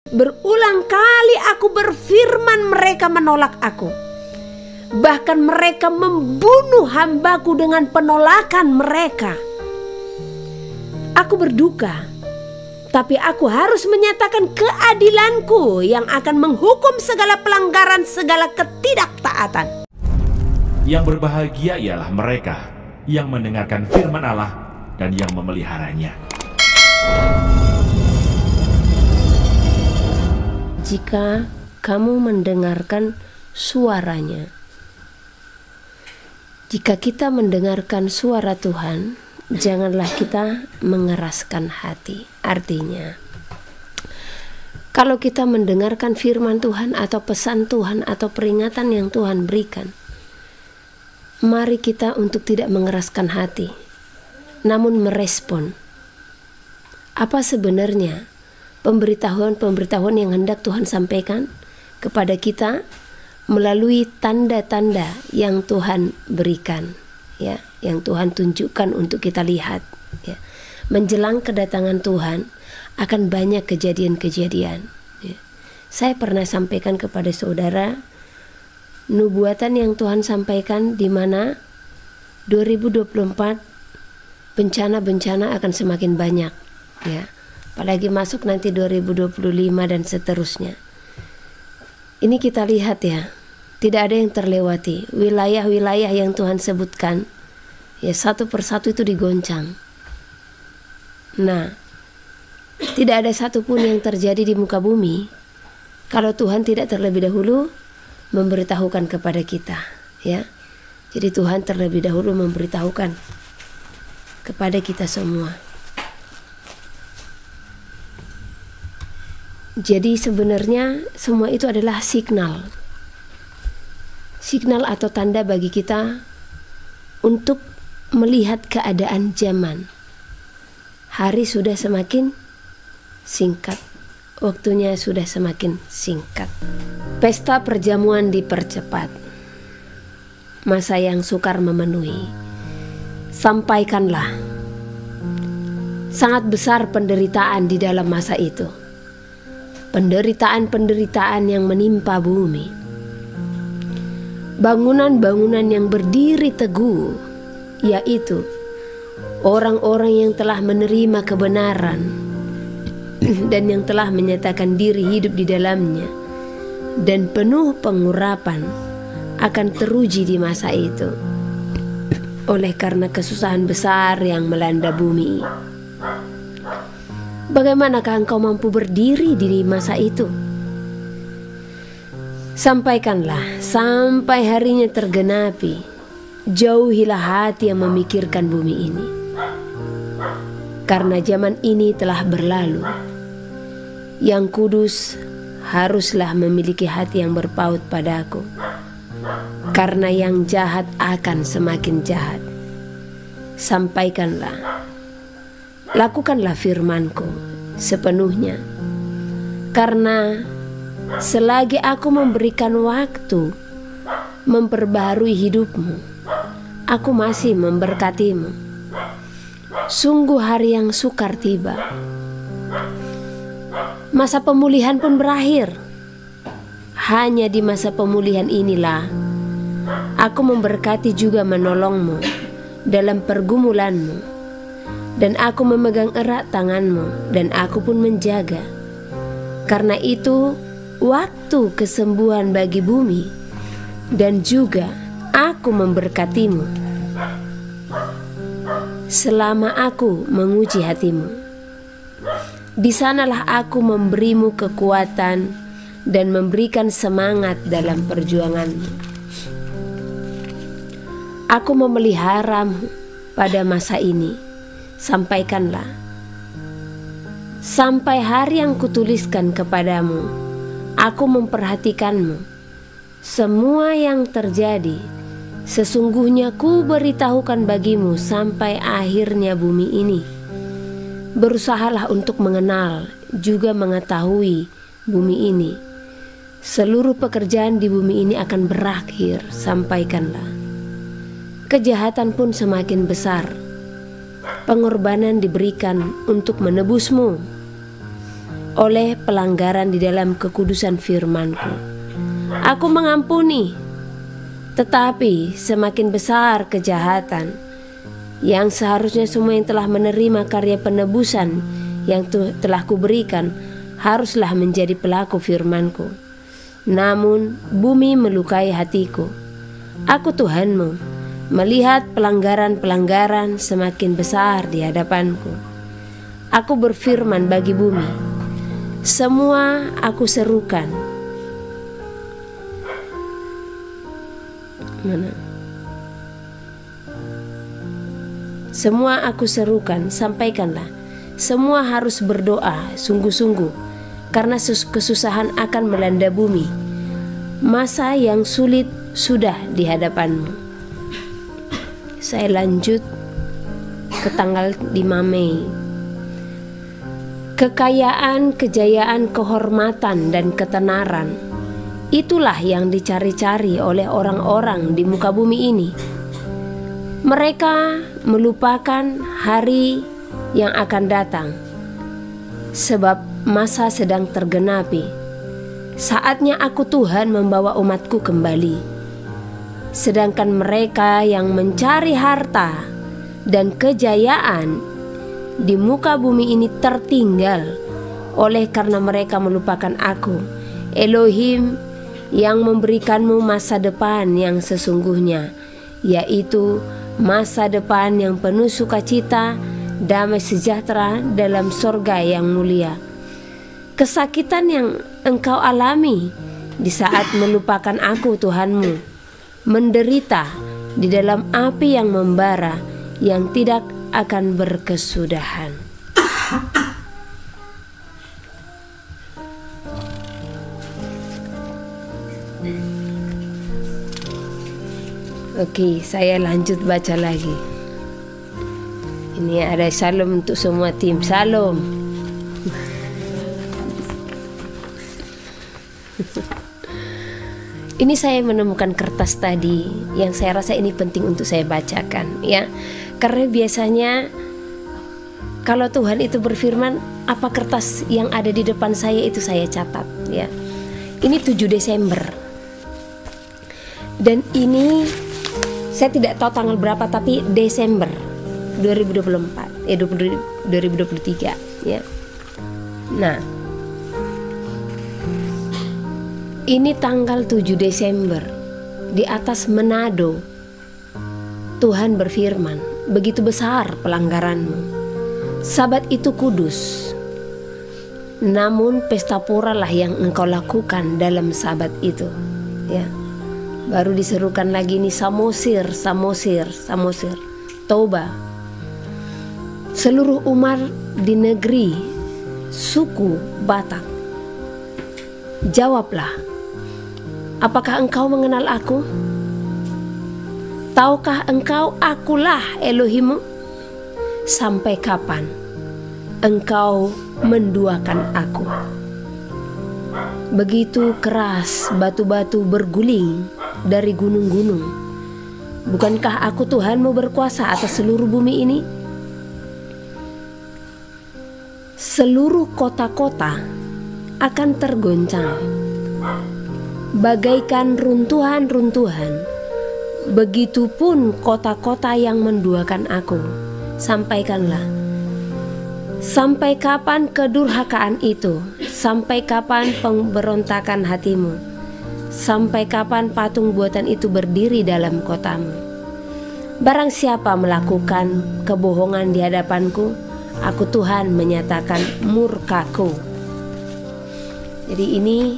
Berulang kali aku berfirman, mereka menolak aku. Bahkan mereka membunuh hambaku dengan penolakan mereka. Aku berduka, tapi aku harus menyatakan keadilanku yang akan menghukum segala pelanggaran, segala ketidaktaatan. Yang berbahagia ialah mereka yang mendengarkan firman Allah dan yang memeliharanya. Jika kamu mendengarkan suaranya. Jika kita mendengarkan suara Tuhan, janganlah kita mengeraskan hati. Artinya, kalau kita mendengarkan firman Tuhan atau pesan Tuhan atau peringatan yang Tuhan berikan, mari kita untuk tidak mengeraskan hati, namun merespon. Apa sebenarnya pemberitahuan yang hendak Tuhan sampaikan kepada kita melalui tanda-tanda yang Tuhan berikan, ya, yang Tuhan tunjukkan untuk kita lihat, ya. Menjelang kedatangan Tuhan akan banyak kejadian-kejadian, ya. Saya pernah sampaikan kepada saudara nubuatan yang Tuhan sampaikan, di mana 2024 bencana-bencana akan semakin banyak, ya. Apalagi masuk nanti 2025 dan seterusnya. Ini kita lihat, ya, tidak ada yang terlewati. Wilayah-wilayah yang Tuhan sebutkan, ya, satu persatu itu digoncang. Nah, tidak ada satupun yang terjadi di muka bumi kalau Tuhan tidak terlebih dahulu memberitahukan kepada kita, ya. Jadi Tuhan terlebih dahulu memberitahukan kepada kita semua. Jadi sebenarnya semua itu adalah signal atau tanda bagi kita untuk melihat keadaan zaman. Hari sudah semakin singkat, waktunya sudah semakin singkat. Pesta perjamuan dipercepat, masa yang sukar memenuhi. Sampaikanlah, sangat besar penderitaan di dalam masa itu. Penderitaan-penderitaan yang menimpa bumi. Bangunan-bangunan yang berdiri teguh, yaitu orang-orang yang telah menerima kebenaran dan yang telah menyatakan diri hidup di dalamnya dan penuh pengurapan, akan teruji di masa itu oleh karena kesusahan besar yang melanda bumi. Bagaimanakah engkau mampu berdiri di masa itu? Sampaikanlah sampai harinya tergenapi. Jauhilah hati yang memikirkan bumi ini, karena zaman ini telah berlalu. Yang kudus haruslah memiliki hati yang berpaut padaku, karena yang jahat akan semakin jahat. Sampaikanlah, lakukanlah firmanku sepenuhnya, karena selagi aku memberikan waktu memperbaharui hidupmu, aku masih memberkatimu. Sungguh hari yang sukar tiba. Masa pemulihan pun berakhir. Hanya di masa pemulihan inilah aku memberkati juga menolongmu dalam pergumulanmu, dan aku memegang erat tanganmu, dan aku pun menjaga. Karena itu waktu kesembuhan bagi bumi, dan juga aku memberkatimu selama aku menguji hatimu. Di sanalah aku memberimu kekuatan dan memberikan semangat dalam perjuanganmu. Aku memeliharamu pada masa ini. Sampaikanlah, sampai hari yang kutuliskan kepadamu, aku memperhatikanmu. Semua yang terjadi, sesungguhnya ku beritahukan bagimu sampai akhirnya bumi ini. Berusahalah untuk mengenal, juga mengetahui bumi ini. Seluruh pekerjaan di bumi ini akan berakhir. Sampaikanlah, kejahatan pun semakin besar. Pengorbanan diberikan untuk menebusmu. oleh pelanggaran di dalam kekudusan firman-Ku. Aku mengampuni, tetapi semakin besar kejahatan yang seharusnya semua yang telah menerima karya penebusan yang telah Kuberikan haruslah menjadi pelaku firman-Ku. Namun bumi melukai hatiku. Aku Tuhanmu, melihat pelanggaran-pelanggaran semakin besar di hadapanku. Aku berfirman bagi bumi, semua aku serukan. Semua aku serukan, sampaikanlah. Semua harus berdoa sungguh-sungguh, karena kesusahan akan melanda bumi. Masa yang sulit sudah di hadapanmu. Saya lanjut ke tanggal 5 Mei. Kekayaan, kejayaan, kehormatan, dan ketenaran, itulah yang dicari-cari oleh orang-orang di muka bumi ini. Mereka melupakan hari yang akan datang, sebab masa sedang tergenapi. Saatnya aku Tuhan membawa umatku kembali. Sedangkan mereka yang mencari harta dan kejayaan di muka bumi ini tertinggal oleh karena mereka melupakan aku, Elohim, yang memberikanmu masa depan yang sesungguhnya, yaitu masa depan yang penuh sukacita, damai sejahtera dalam sorga yang mulia. Kesakitan yang engkau alami di saat melupakan aku Tuhanmu, menderita di dalam api yang membara yang tidak akan berkesudahan. Oke, saya lanjut baca lagi. Ini ada salam untuk semua tim. Salam. Ini saya menemukan kertas tadi yang saya rasa ini penting untuk saya bacakan, ya. Karena biasanya kalau Tuhan itu berfirman, apa kertas yang ada di depan saya itu saya catat, ya. Ini 7 Desember. Dan ini saya tidak tahu tanggal berapa, tapi Desember 2023, ya. Nah, ini tanggal 7 Desember di atas Manado. Tuhan berfirman, begitu besar pelanggaranmu. Sabat itu kudus. Namun pesta pora-lah yang engkau lakukan dalam sabat itu, ya. Baru diserukan lagi nih, Samosir, Samosir, Samosir, Toba. Seluruh umat di negeri suku Batak, jawablah, apakah engkau mengenal aku? Tahukah engkau akulah Elohimmu? Sampai kapan engkau menduakan aku? Begitu keras batu-batu berguling dari gunung-gunung. Bukankah aku Tuhanmu berkuasa atas seluruh bumi ini? Seluruh kota-kota akan tergoncang bagaikan runtuhan-runtuhan. Begitupun kota-kota yang menduakan aku. Sampaikanlah, sampai kapan kedurhakaan itu? Sampai kapan pemberontakan hatimu? Sampai kapan patung buatan itu berdiri dalam kotamu? Barang siapa melakukan kebohongan di hadapanku, aku Tuhan menyatakan murkaku. Jadi ini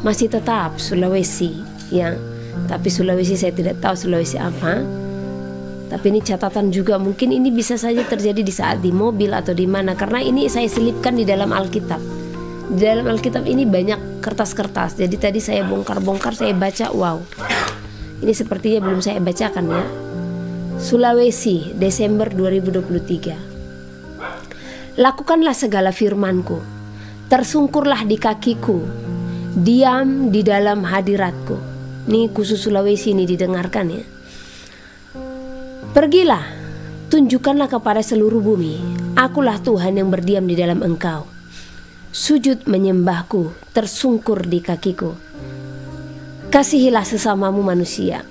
masih tetap Sulawesi, ya. Tapi Sulawesi saya tidak tahu Sulawesi apa. Tapi ini catatan juga, mungkin ini bisa saja terjadi di saat di mobil atau di mana, karena ini saya selipkan di dalam Alkitab. Di dalam Alkitab ini banyak kertas-kertas. Jadi tadi saya bongkar-bongkar, saya baca, wow. Ini sepertinya belum saya bacakan, ya. Sulawesi, Desember 2023. Lakukanlah segala firmanku, tersungkurlah di kakiku, diam di dalam hadiratku. Ini khusus Sulawesi ini didengarkan, ya. Pergilah, tunjukkanlah kepada seluruh bumi, akulah Tuhan yang berdiam di dalam engkau. sujud menyembahku, tersungkur di kakiku. Kasihilah sesamamu manusia.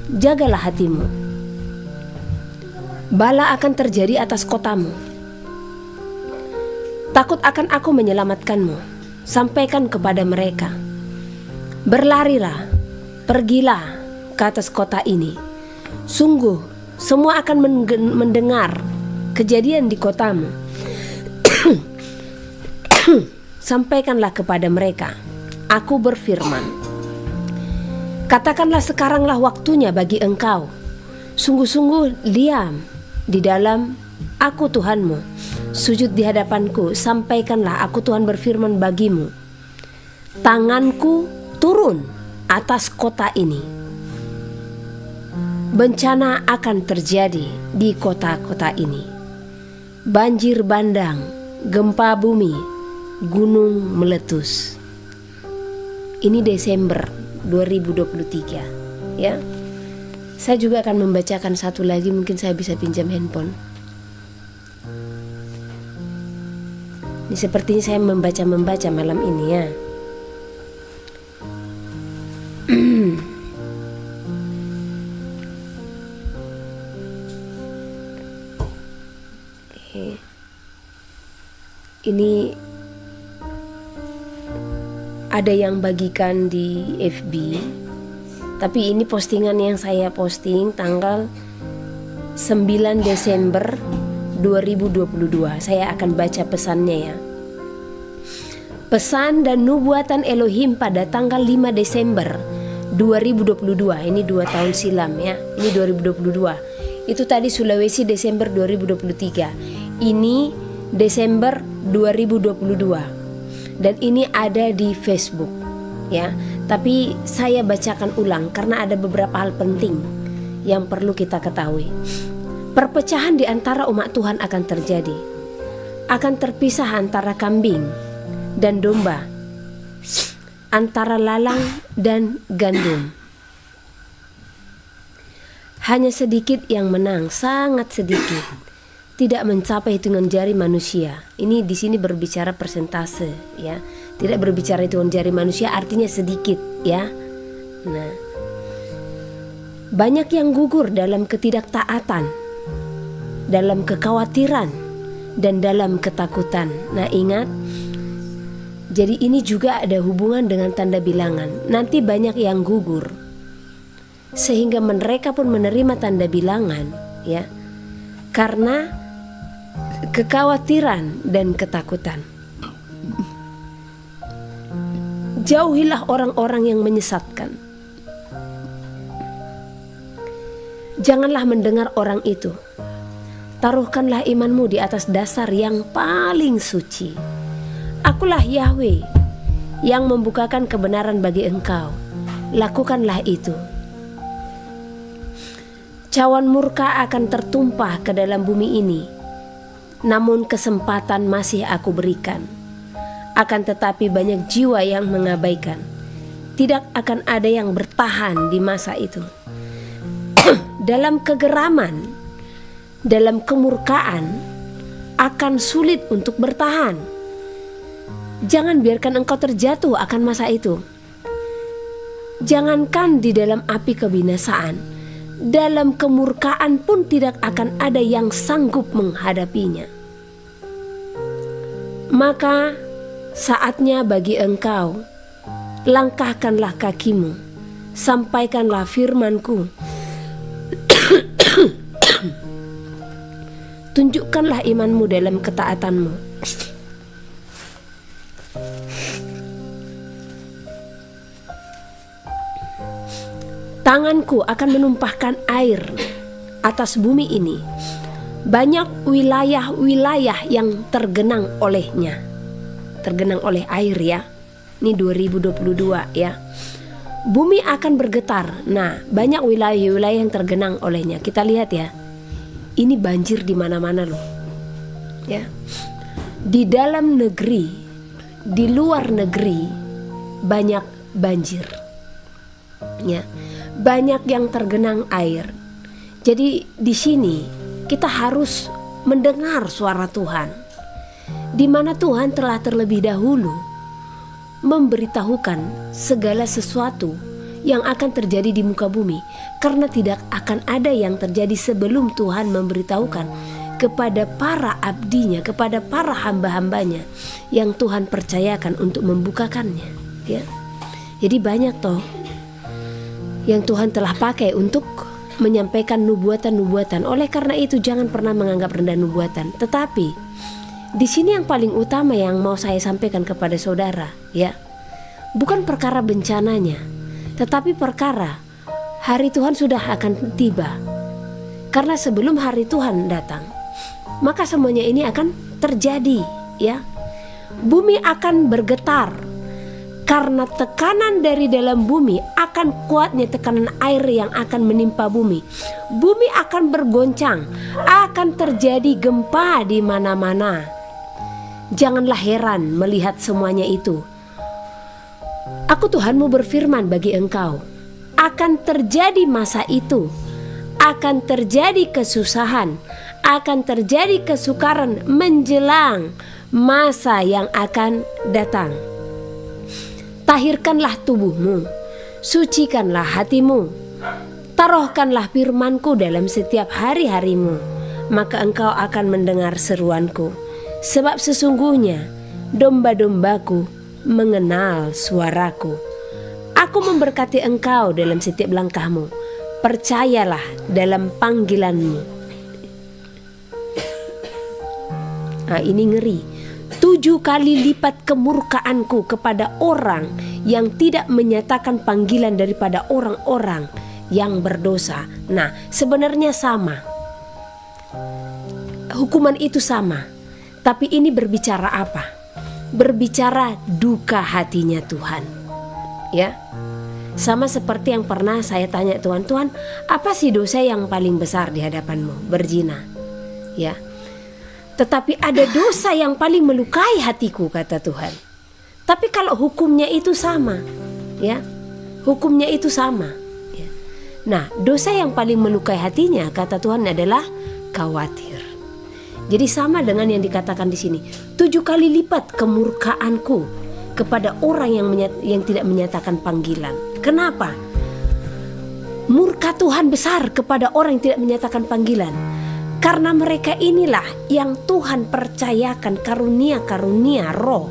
Jagalah hatimu. Bala akan terjadi atas kotamu. Takut akan aku menyelamatkanmu. Sampaikan kepada mereka, berlarilah, pergilah ke atas kota ini. Sungguh, semua akan mendengar kejadian di kotamu. Sampaikanlah kepada mereka, aku berfirman, katakanlah sekaranglah waktunya bagi engkau. Sungguh-sungguh diam di dalam aku Tuhanmu, sujud di hadapanku. Sampaikanlah, aku Tuhan berfirman bagimu, tanganku turun atas kota ini. Bencana akan terjadi di kota-kota ini. Banjir bandang, gempa bumi, gunung meletus. Ini Desember 2023 ya. Saya juga akan membacakan satu lagi, mungkin saya bisa pinjam handphone. Ini sepertinya saya membaca malam ini ya. Ini ada yang bagikan di FB, tapi ini postingan yang saya posting tanggal 9 Desember 2022. Saya akan baca pesannya ya. Pesan dan nubuatan Elohim pada tanggal 5 Desember 2022. Ini 2 tahun silam ya. Ini 2022. Itu tadi Sulawesi Desember 2023. Ini Desember 2022. Dan ini ada di Facebook ya. Tapi saya bacakan ulang karena ada beberapa hal penting yang perlu kita ketahui. Perpecahan di antara umat Tuhan akan terjadi. Akan terpisah antara kambing dan domba, antara lalang dan gandum. Hanya sedikit yang menang, sangat sedikit, tidak mencapai hitungan jari manusia. Ini di sini berbicara persentase ya. Tidak berbicara hitungan jari manusia, artinya sedikit ya. Nah, banyak yang gugur dalam ketidaktaatan, dalam kekhawatiran, dan dalam ketakutan. Nah, ingat, jadi ini juga ada hubungan dengan tanda bilangan. Nanti banyak yang gugur, sehingga mereka pun menerima tanda bilangan ya, karena kekhawatiran dan ketakutan. Jauhilah orang-orang yang menyesatkan. Janganlah mendengar orang itu. Taruhkanlah imanmu di atas dasar yang paling suci. Akulah Yahweh yang membukakan kebenaran bagi engkau. Lakukanlah itu. Cawan murka akan tertumpah ke dalam bumi ini, namun kesempatan masih aku berikan. Akan tetapi banyak jiwa yang mengabaikan. Tidak akan ada yang bertahan di masa itu. Dalam kegeraman, dalam kemurkaan, akan sulit untuk bertahan. Jangan biarkan engkau terjatuh akan masa itu. Jangankan di dalam api kebinasaan, dalam kemurkaan pun tidak akan ada yang sanggup menghadapinya. Maka saatnya bagi engkau, langkahkanlah kakimu, sampaikanlah firmanku. Tunjukkanlah imanmu dalam ketaatanmu. Tanganku akan menumpahkan air atas bumi ini. Banyak wilayah-wilayah yang tergenang olehnya. Tergenang oleh air ya. Ini 2022 ya. Bumi akan bergetar. Nah, banyak wilayah-wilayah yang tergenang olehnya. Kita lihat ya. Ini banjir di mana-mana loh. Ya. Di dalam negeri, di luar negeri banyak banjir. Ya. Banyak yang tergenang air. Jadi di sini kita harus mendengar suara Tuhan, di mana Tuhan telah terlebih dahulu memberitahukan segala sesuatu yang akan terjadi di muka bumi, karena tidak akan ada yang terjadi sebelum Tuhan memberitahukan kepada para abdinya, kepada para hamba-hambanya yang Tuhan percayakan untuk membukakannya, ya. Jadi banyak toh yang Tuhan telah pakai untuk menyampaikan nubuatan-nubuatan. Oleh karena itu jangan pernah menganggap rendah nubuatan. Tetapi di sini yang paling utama yang mau saya sampaikan kepada saudara, ya, bukan perkara bencananya, tetapi perkara hari Tuhan sudah akan tiba. Karena sebelum hari Tuhan datang, maka semuanya ini akan terjadi, ya. Bumi akan bergetar karena tekanan dari dalam bumi, akan kuatnya tekanan air yang akan menimpa bumi. Bumi akan bergoncang, akan terjadi gempa di mana-mana. Janganlah heran melihat semuanya itu. Aku Tuhanmu berfirman bagi engkau, akan terjadi masa itu, akan terjadi kesusahan, akan terjadi kesukaran menjelang masa yang akan datang. Tahirkanlah tubuhmu, sucikanlah hatimu, taruhkanlah firmanku dalam setiap hari-harimu, maka engkau akan mendengar seruanku. Sebab sesungguhnya domba-dombaku mengenal suaraku. Aku memberkati engkau dalam setiap langkahmu, percayalah dalam panggilanmu. Nah, ini ngeri. 7 kali lipat kemurkaanku kepada orang yang tidak menyatakan panggilan daripada orang-orang yang berdosa. Nah, sebenarnya sama. Hukuman itu sama. Tapi ini berbicara apa? Berbicara duka hatinya Tuhan. Ya. Sama seperti yang pernah saya tanya Tuhan, Tuhan, apa sih dosa yang paling besar di hadapanmu? Berzina. Ya. Tetapi ada dosa yang paling melukai hatiku, kata Tuhan. Tapi kalau hukumnya itu sama, ya, hukumnya itu sama. Ya. Nah, dosa yang paling melukai hatinya, kata Tuhan, adalah khawatir. Jadi sama dengan yang dikatakan di sini. 7 kali lipat kemurkaanku kepada orang yang tidak menyatakan panggilan. Kenapa? Murka Tuhan besar kepada orang yang tidak menyatakan panggilan. Karena mereka inilah yang Tuhan percayakan karunia-karunia roh,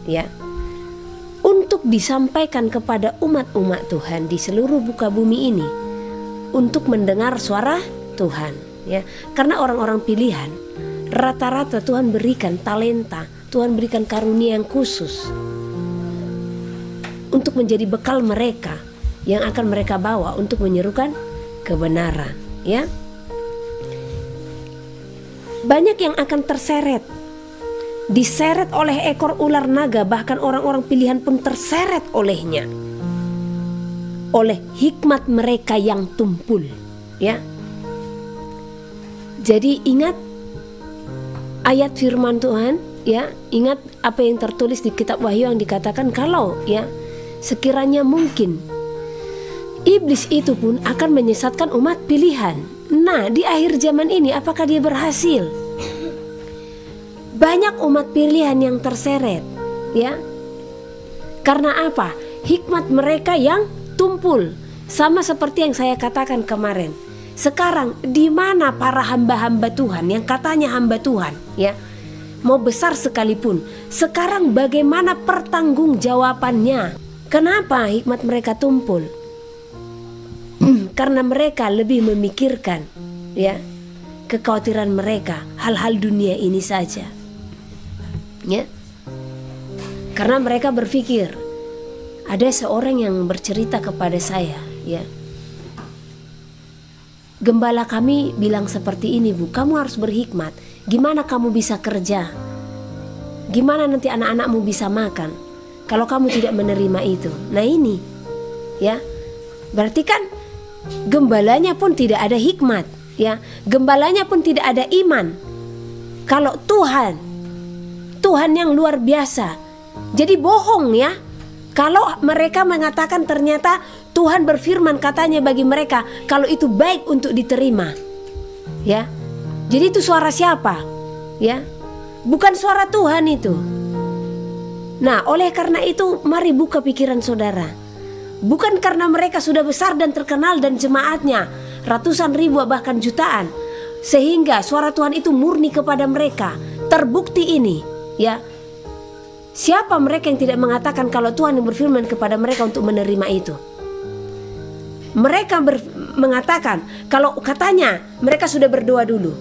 ya, untuk disampaikan kepada umat-umat Tuhan di seluruh muka bumi ini, untuk mendengar suara Tuhan, ya. Karena orang-orang pilihan rata-rata Tuhan berikan talenta, Tuhan berikan karunia yang khusus untuk menjadi bekal mereka yang akan mereka bawa untuk menyerukan kebenaran, ya. Banyak yang akan terseret, diseret oleh ekor ular naga, bahkan orang-orang pilihan pun terseret olehnya, oleh hikmat mereka yang tumpul, ya. Jadi ingat ayat firman Tuhan, ya, ingat apa yang tertulis di kitab Wahyu yang dikatakan kalau, ya, sekiranya mungkin iblis itu pun akan menyesatkan umat pilihan. Nah, di akhir zaman ini apakah dia berhasil? Banyak umat pilihan yang terseret, ya. Karena apa? Hikmat mereka yang tumpul. Sama seperti yang saya katakan kemarin. Sekarang di mana para hamba-hamba Tuhan yang katanya hamba Tuhan, ya? Mau besar sekalipun, sekarang bagaimana pertanggungjawabannya? Kenapa hikmat mereka tumpul? Karena mereka lebih memikirkan, ya, kekhawatiran mereka hal-hal dunia ini saja, ya. Karena mereka berpikir, ada seorang yang bercerita kepada saya, ya, gembala kami bilang seperti ini, Bu, kamu harus berhikmat. Gimana kamu bisa kerja? Gimana nanti anak-anakmu bisa makan kalau kamu tidak menerima itu? Nah ini, ya, berarti kan gembalanya pun tidak ada hikmat, ya. Gembalanya pun tidak ada iman. Kalau Tuhan yang luar biasa. Jadi bohong, ya. Kalau mereka mengatakan ternyata Tuhan berfirman katanya bagi mereka kalau itu baik untuk diterima, ya. Jadi itu suara siapa? Ya, bukan suara Tuhan itu. Nah, oleh karena itu mari buka pikiran saudara. Bukan karena mereka sudah besar dan terkenal dan jemaatnya ratusan ribu bahkan jutaan, sehingga suara Tuhan itu murni kepada mereka. Terbukti ini, ya. Siapa mereka yang tidak mengatakan kalau Tuhan yang berfirman kepada mereka untuk menerima itu? Mereka mengatakan kalau katanya mereka sudah berdoa dulu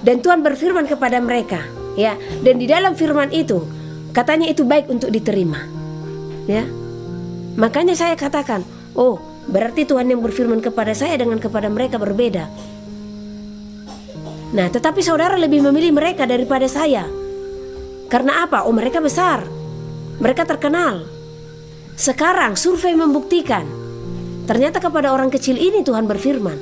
dan Tuhan berfirman kepada mereka, ya. Dan di dalam firman itu katanya itu baik untuk diterima, ya. Makanya saya katakan, oh, berarti Tuhan yang berfirman kepada saya dengan kepada mereka berbeda. Nah, tetapi saudara lebih memilih mereka daripada saya. Karena apa? Oh, mereka besar, mereka terkenal. Sekarang survei membuktikan ternyata kepada orang kecil ini Tuhan berfirman,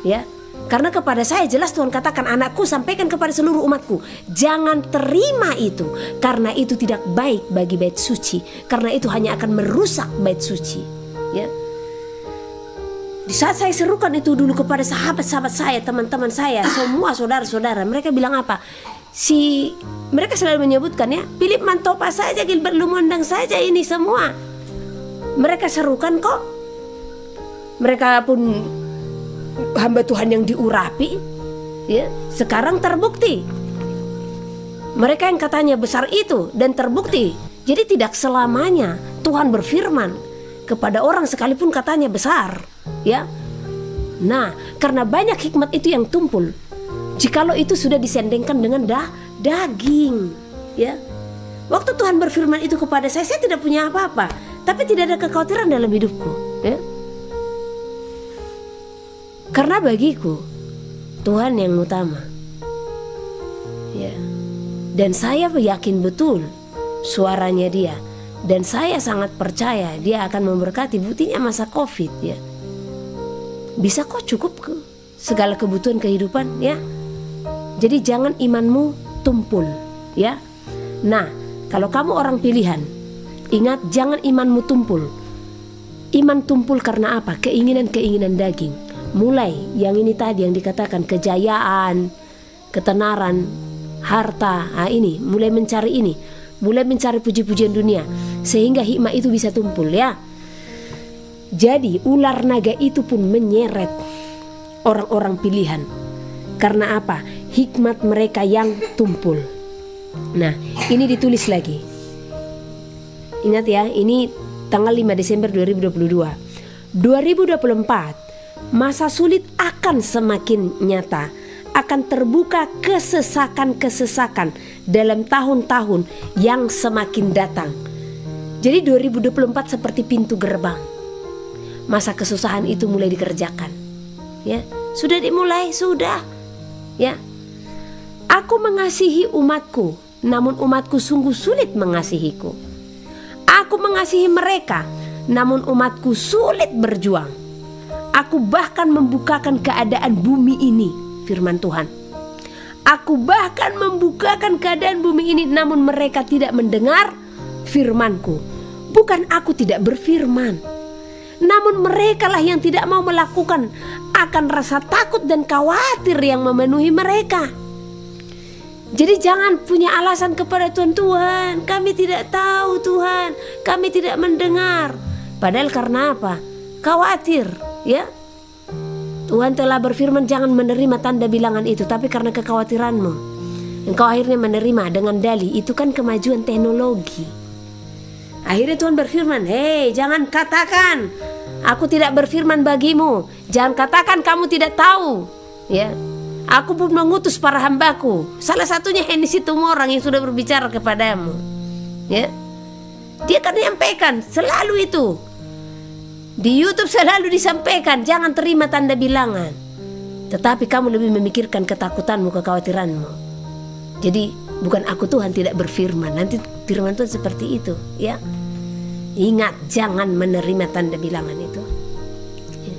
ya. Karena kepada saya jelas Tuhan katakan, anakku, sampaikan kepada seluruh umatku, jangan terima itu, karena itu tidak baik bagi bait suci, karena itu hanya akan merusak bait suci, ya. Di saat saya serukan itu dulu kepada sahabat-sahabat saya, teman-teman saya, semua saudara-saudara, mereka bilang apa? Mereka selalu menyebutkan, ya, Philip Mantopa saja, Gilbert Lumondang saja, ini semua mereka serukan kok. Mereka pun hamba Tuhan yang diurapi, ya. Sekarang terbukti mereka yang katanya besar itu dan terbukti. Jadi tidak selamanya Tuhan berfirman kepada orang sekalipun katanya besar, ya. Nah, karena banyak hikmat itu yang tumpul, jikalau itu sudah disendengkan dengan daging, ya. Waktu Tuhan berfirman itu kepada saya tidak punya apa-apa, tapi tidak ada kekhawatiran dalam hidupku, ya. Karena bagiku Tuhan yang utama, ya. Dan saya yakin betul suaranya Dia, dan saya sangat percaya Dia akan memberkati. Buktinya masa Covid, ya. Bisa kok cukup ke segala kebutuhan kehidupan, ya. Jadi jangan imanmu tumpul, ya. Nah, kalau kamu orang pilihan, ingat jangan imanmu tumpul. Iman tumpul karena apa? Keinginan-keinginan daging. Mulai yang ini tadi yang dikatakan kejayaan, ketenaran, harta, ini mulai mencari ini, mulai mencari puji-pujian dunia, sehingga hikmah itu bisa tumpul, ya. Jadi ular naga itu pun menyeret orang-orang pilihan. Karena apa? Hikmat mereka yang tumpul. Nah, ini ditulis lagi. Ingat ya, ini tanggal 5 Desember 2022. 2024, masa sulit akan semakin nyata. Akan terbuka kesesakan-kesesakan dalam tahun-tahun yang semakin datang. Jadi 2024 seperti pintu gerbang. Masa kesusahan itu mulai dikerjakan, ya. Sudah dimulai, sudah, ya. Aku mengasihi umatku, namun umatku sungguh sulit mengasihiku. Aku mengasihi mereka, namun umatku sulit berjuang. Aku bahkan membukakan keadaan bumi ini, firman Tuhan. Aku bahkan membukakan keadaan bumi ini, namun mereka tidak mendengar firmanku. Bukan aku tidak berfirman, namun merekalah yang tidak mau melakukan. Akan rasa takut dan khawatir yang memenuhi mereka. Jadi jangan punya alasan kepada Tuhan, Tuhan kami tidak tahu, Tuhan kami tidak mendengar. Padahal karena apa? Khawatir, ya. Tuhan telah berfirman jangan menerima tanda bilangan itu, tapi karena kekhawatiranmu engkau akhirnya menerima dengan dalih. Itu kan kemajuan teknologi. Akhirnya Tuhan berfirman, hei jangan katakan aku tidak berfirman bagimu. Jangan katakan kamu tidak tahu, ya. Aku pun mengutus para hambaku, salah satunya Henry Situmorang yang sudah berbicara kepadamu, ya. Dia akan menyampaikan selalu itu. Di YouTube selalu disampaikan jangan terima tanda bilangan, tetapi kamu lebih memikirkan ketakutanmu, kekhawatiranmu. Jadi bukan aku Tuhan tidak berfirman. Nanti firman Tuhan seperti itu, ya. Ingat jangan menerima tanda bilangan itu, ya.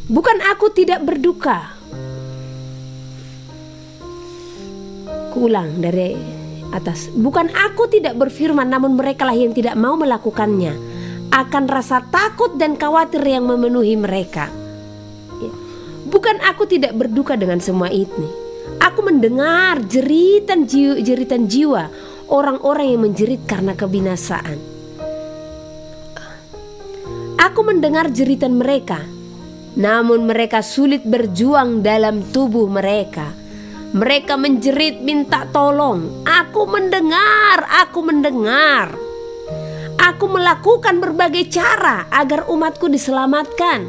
Bukan aku tidak berduka. Kuulang dari atas. Bukan aku tidak berfirman, namun merekalah yang tidak mau melakukannya. Akan rasa takut dan khawatir yang memenuhi mereka, ya. Bukan aku tidak berduka dengan semua ini, Aku mendengar jeritan jiwa orang-orang yang menjerit karena kebinasaan. Aku mendengar jeritan mereka, namun mereka sulit berjuang dalam tubuh mereka. Mereka menjerit minta tolong. Aku mendengar. Aku melakukan berbagai cara agar umatku diselamatkan,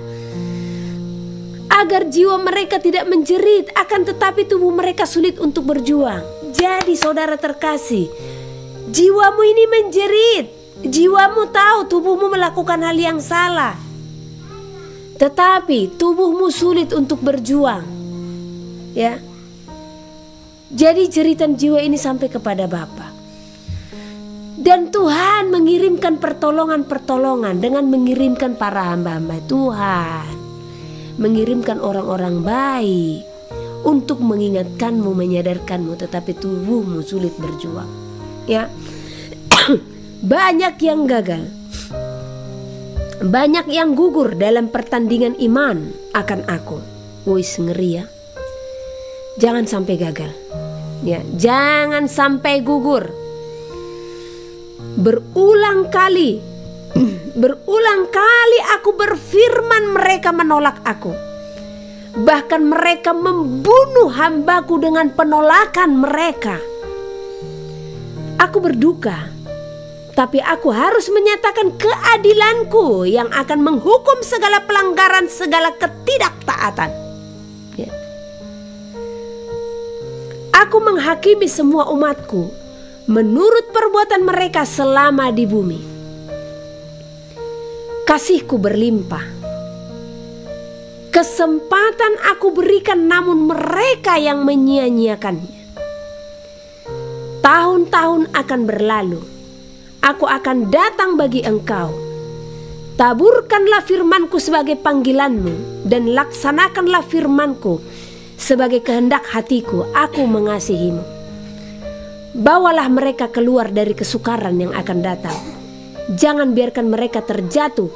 agar jiwa mereka tidak menjerit, akan tetapi tubuh mereka sulit untuk berjuang. Jadi saudara terkasih, jiwamu ini menjerit. Jiwamu tahu tubuhmu melakukan hal yang salah, tetapi tubuhmu sulit untuk berjuang. Ya. Jadi jeritan jiwa ini sampai kepada Bapa. Dan Tuhan mengirimkan pertolongan dengan mengirimkan para hamba-hamba Tuhan, mengirimkan orang-orang baik untuk mengingatkanmu, menyadarkanmu, tetapi tubuhmu sulit berjuang. Ya. Banyak yang gagal, banyak yang gugur dalam pertandingan iman akan aku. Wis, ngeri ya. Jangan sampai gagal. Ya, jangan sampai gugur. Berulang kali aku berfirman, mereka menolak aku. Bahkan mereka membunuh hambaku dengan penolakan mereka. Aku berduka, tapi aku harus menyatakan keadilanku yang akan menghukum segala pelanggaran, segala ketidaktaatan. Ya. Aku menghakimi semua umatku menurut perbuatan mereka selama di bumi. Kasihku berlimpah. Kesempatan aku berikan, namun mereka yang menyia-nyiakannya. Tahun-tahun akan berlalu. Aku akan datang bagi engkau. Taburkanlah firmanku sebagai panggilanmu, dan laksanakanlah firmanku sebagai kehendak hatiku. Aku mengasihimu. Bawalah mereka keluar dari kesukaran yang akan datang. Jangan biarkan mereka terjatuh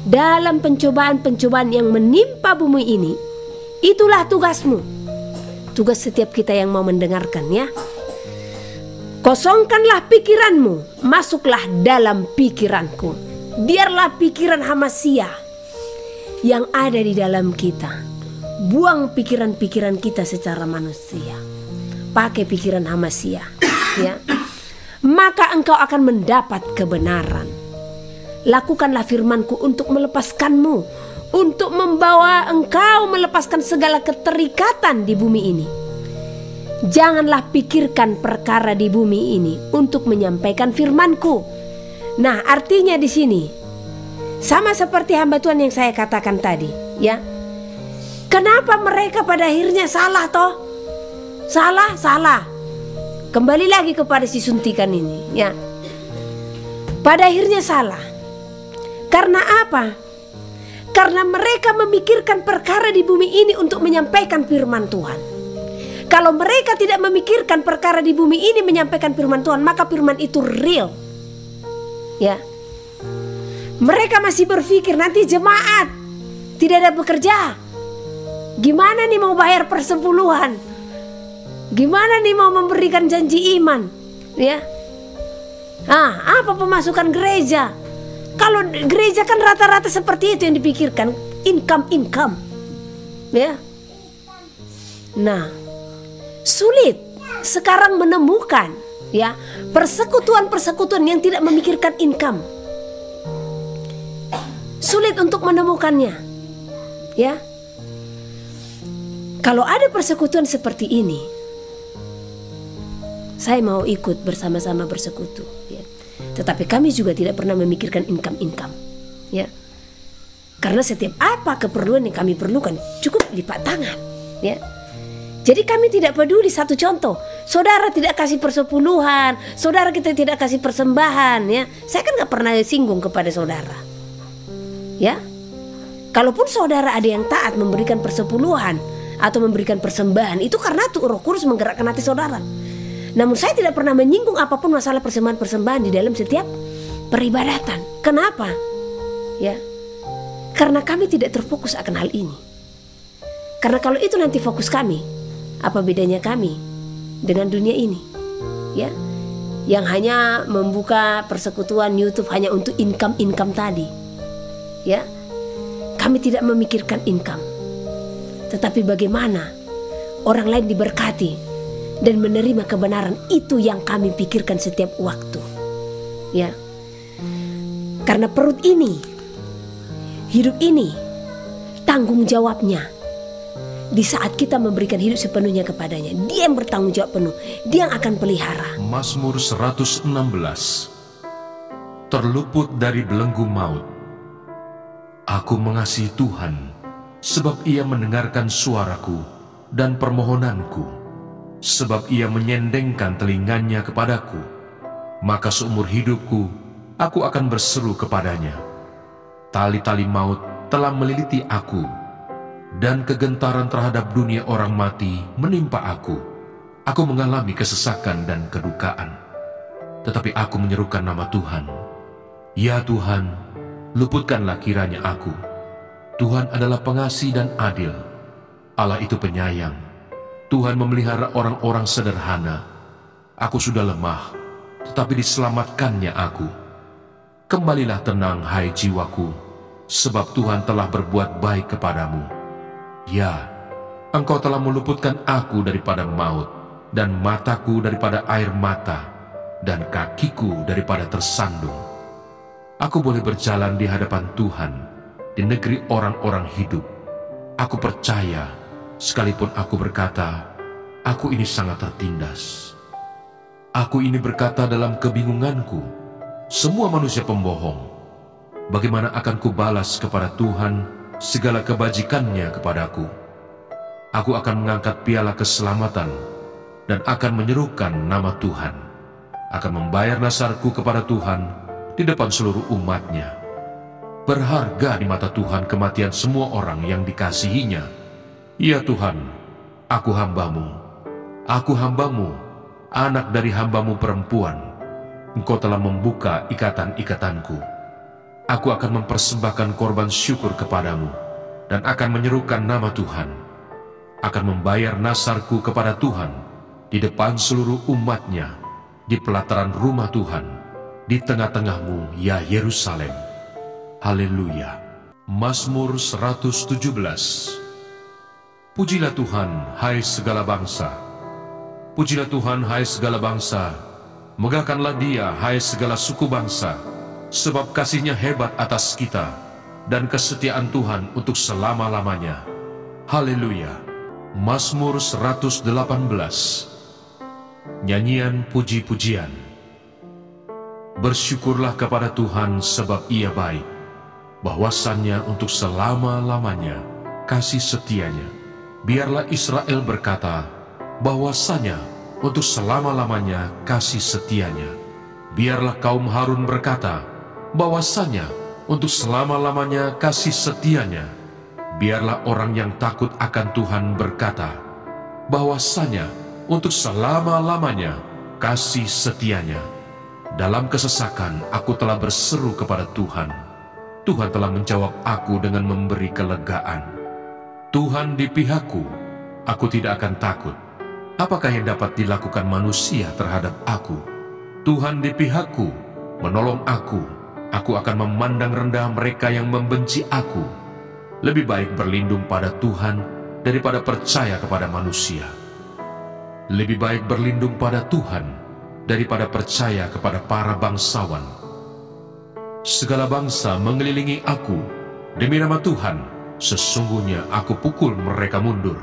dalam pencobaan-pencobaan yang menimpa bumi ini. Itulah tugasmu, tugas setiap kita yang mau mendengarkan, ya. Kosongkanlah pikiranmu, masuklah dalam pikiranku. Biarlah pikiran Hamasia yang ada di dalam kita. Buang pikiran-pikiran kita secara manusia. Pakai pikiran Hamasia, ya. Maka engkau akan mendapat kebenaran. Lakukanlah firmanku untuk melepaskanmu, untuk membawa engkau melepaskan segala keterikatan di bumi ini. Janganlah pikirkan perkara di bumi ini untuk menyampaikan firmanku. Nah, artinya di sini sama seperti hamba Tuhan yang saya katakan tadi, ya. Kenapa mereka pada akhirnya salah toh? Salah. Kembali lagi kepada si suntikan ini, ya. Pada akhirnya salah. Karena apa? Karena mereka memikirkan perkara di bumi ini untuk menyampaikan firman Tuhan. Kalau mereka tidak memikirkan perkara di bumi ini menyampaikan firman Tuhan, maka firman itu real. Ya. Mereka masih berpikir nanti jemaat tidak ada bekerja. Gimana nih mau bayar persepuluhan? Gimana nih mau memberikan janji iman? Ya. Apa pemasukan gereja? Kalau gereja kan rata-rata seperti itu yang dipikirkan, income. Ya. Nah, sulit sekarang menemukan, ya, persekutuan yang tidak memikirkan income. Sulit untuk menemukannya, ya. Kalau ada persekutuan seperti ini, saya mau ikut bersama-sama bersekutu, ya. Tetapi kami juga tidak pernah memikirkan income, ya. Karena setiap apa keperluan yang kami perlukan cukup lipat tangan, ya. Jadi kami tidak peduli. Satu contoh, saudara tidak kasih persepuluhan, saudara kita tidak kasih persembahan, ya. Saya kan gak pernah singgung kepada saudara, ya. Kalaupun saudara ada yang taat memberikan persepuluhan atau memberikan persembahan, itu karena tuh Roh Kudus menggerakkan hati saudara. Namun saya tidak pernah menyinggung apapun masalah persembahan-persembahan di dalam setiap peribadatan. Kenapa? Ya, karena kami tidak terfokus akan hal ini. Karena kalau itu nanti fokus kami, Apa bedanya kami dengan dunia ini? Ya, yang hanya membuka persekutuan YouTube hanya untuk income tadi. Ya, kami tidak memikirkan income, tetapi bagaimana orang lain diberkati dan menerima kebenaran. Itu yang kami pikirkan setiap waktu. Ya, karena perut ini, hidup ini, tanggung jawabnya. Di saat kita memberikan hidup sepenuhnya kepadanya, Dia yang bertanggung jawab penuh. Dia yang akan pelihara. Mazmur 116. Terluput dari belenggu maut. Aku mengasihi Tuhan, sebab Ia mendengarkan suaraku dan permohonanku, sebab Ia menyendengkan telinganya kepadaku. Maka seumur hidupku, aku akan berseru kepadanya. Tali-tali maut telah meliliti aku, dan kegentaran terhadap dunia orang mati menimpa aku. Aku mengalami kesesakan dan kedukaan. Tetapi aku menyerukan nama Tuhan. Ya Tuhan, luputkanlah kiranya aku. Tuhan adalah pengasih dan adil. Allah itu penyayang. Tuhan memelihara orang-orang sederhana. Aku sudah lemah, tetapi diselamatkannya aku. Kembalilah tenang, hai jiwaku, sebab Tuhan telah berbuat baik kepadamu. Ya, Engkau telah meluputkan aku daripada maut, dan mataku daripada air mata, dan kakiku daripada tersandung. Aku boleh berjalan di hadapan Tuhan, di negeri orang-orang hidup. Aku percaya, sekalipun aku berkata, aku ini sangat tertindas. Aku ini berkata dalam kebingunganku, semua manusia pembohong. Bagaimana akan kubalas kepada Tuhan segala kebajikannya kepadaku? Aku akan mengangkat piala keselamatan dan akan menyerukan nama Tuhan. Akan membayar nasarku kepada Tuhan di depan seluruh umatnya. Berharga di mata Tuhan kematian semua orang yang dikasihinya. Ya Tuhan, aku hambamu, anak dari hambamu perempuan. Engkau telah membuka ikatan-ikatanku. Aku akan mempersembahkan korban syukur kepadamu, dan akan menyerukan nama Tuhan. Akan membayar nasarku kepada Tuhan di depan seluruh umatnya, di pelataran rumah Tuhan, di tengah-tengahmu, ya Yerusalem. Haleluya. Mazmur 117. Pujilah Tuhan, hai segala bangsa. Pujilah Tuhan, hai segala bangsa. Megahkanlah Dia, hai segala suku bangsa. Sebab kasih-Nya hebat atas kita, dan kesetiaan Tuhan untuk selama-lamanya. Haleluya. Mazmur 118. Nyanyian puji-pujian. Bersyukurlah kepada Tuhan sebab Ia baik, bahwasannya untuk selama-lamanya kasih setianya. Biarlah Israel berkata, bahwasanya untuk selama-lamanya kasih setianya. Biarlah kaum Harun berkata, bahwasanya untuk selama-lamanya kasih setianya. Biarlah orang yang takut akan Tuhan berkata, bahwasanya untuk selama-lamanya kasih setianya. Dalam kesesakan aku telah berseru kepada Tuhan. Tuhan telah menjawab aku dengan memberi kelegaan. Tuhan di pihakku, aku tidak akan takut. Apakah yang dapat dilakukan manusia terhadap aku? Tuhan di pihakku, menolong aku. Aku akan memandang rendah mereka yang membenci aku. Lebih baik berlindung pada Tuhan daripada percaya kepada manusia. Lebih baik berlindung pada Tuhan daripada percaya kepada para bangsawan. Segala bangsa mengelilingi aku. Demi nama Tuhan, sesungguhnya aku pukul mereka mundur.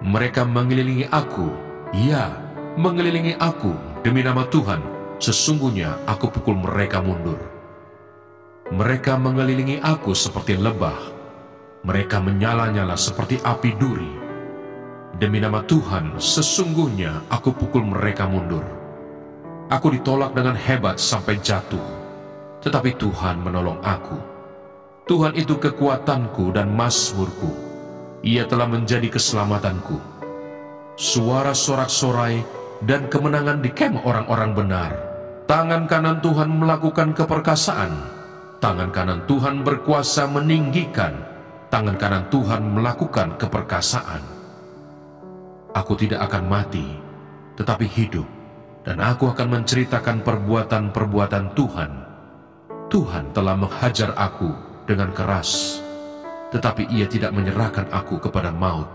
Mereka mengelilingi aku, ya, mengelilingi aku. Demi nama Tuhan, sesungguhnya aku pukul mereka mundur. Mereka mengelilingi aku seperti lebah. Mereka menyala-nyala seperti api duri. Demi nama Tuhan, sesungguhnya aku pukul mereka mundur. Aku ditolak dengan hebat sampai jatuh, tetapi Tuhan menolong aku. Tuhan itu kekuatanku dan mazmurku. Ia telah menjadi keselamatanku. Suara sorak-sorai dan kemenangan di kem orang-orang benar. Tangan kanan Tuhan melakukan keperkasaan. Tangan kanan Tuhan berkuasa meninggikan. Tangan kanan Tuhan melakukan keperkasaan. aku tidak akan mati, tetapi hidup, dan aku akan menceritakan perbuatan-perbuatan Tuhan. Tuhan telah menghajar aku dengan keras, tetapi Ia tidak menyerahkan aku kepada maut.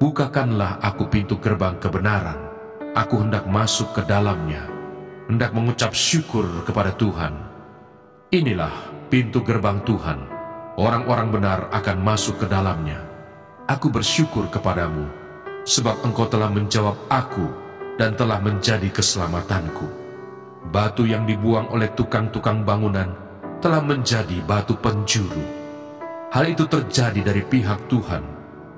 Bukakanlah aku pintu gerbang kebenaran, aku hendak masuk ke dalamnya, hendak mengucap syukur kepada Tuhan. Inilah pintu gerbang Tuhan, orang-orang benar akan masuk ke dalamnya. Aku bersyukur kepadamu, sebab Engkau telah menjawab aku dan telah menjadi keselamatanku. Batu yang dibuang oleh tukang-tukang bangunan telah menjadi batu penjuru. Hal itu terjadi dari pihak Tuhan,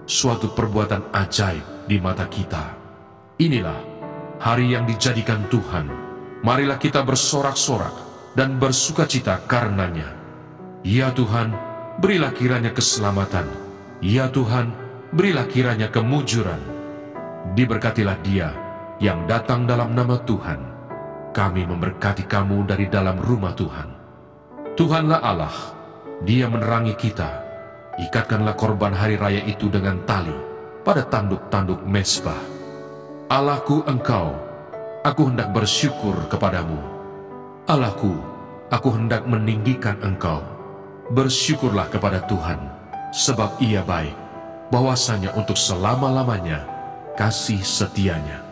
suatu perbuatan ajaib di mata kita. Inilah hari yang dijadikan Tuhan. Marilah kita bersorak-sorak dan bersukacita karenanya. Ya Tuhan, berilah kiranya keselamatan. Ya Tuhan, berilah kiranya kemujuran. Diberkatilah Dia yang datang dalam nama Tuhan. Kami memberkati kamu dari dalam rumah Tuhan. Tuhanlah Allah, Dia menerangi kita. Ikatkanlah korban hari raya itu dengan tali pada tanduk-tanduk mezbah. Allahku Engkau, aku hendak bersyukur kepadamu. Allahku, aku hendak meninggikan Engkau. Bersyukurlah kepada Tuhan, sebab Ia baik, bahwasanya untuk selama-lamanya kasih setianya.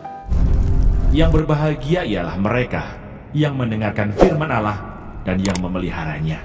Yang berbahagia ialah mereka yang mendengarkan firman Allah dan yang memeliharanya.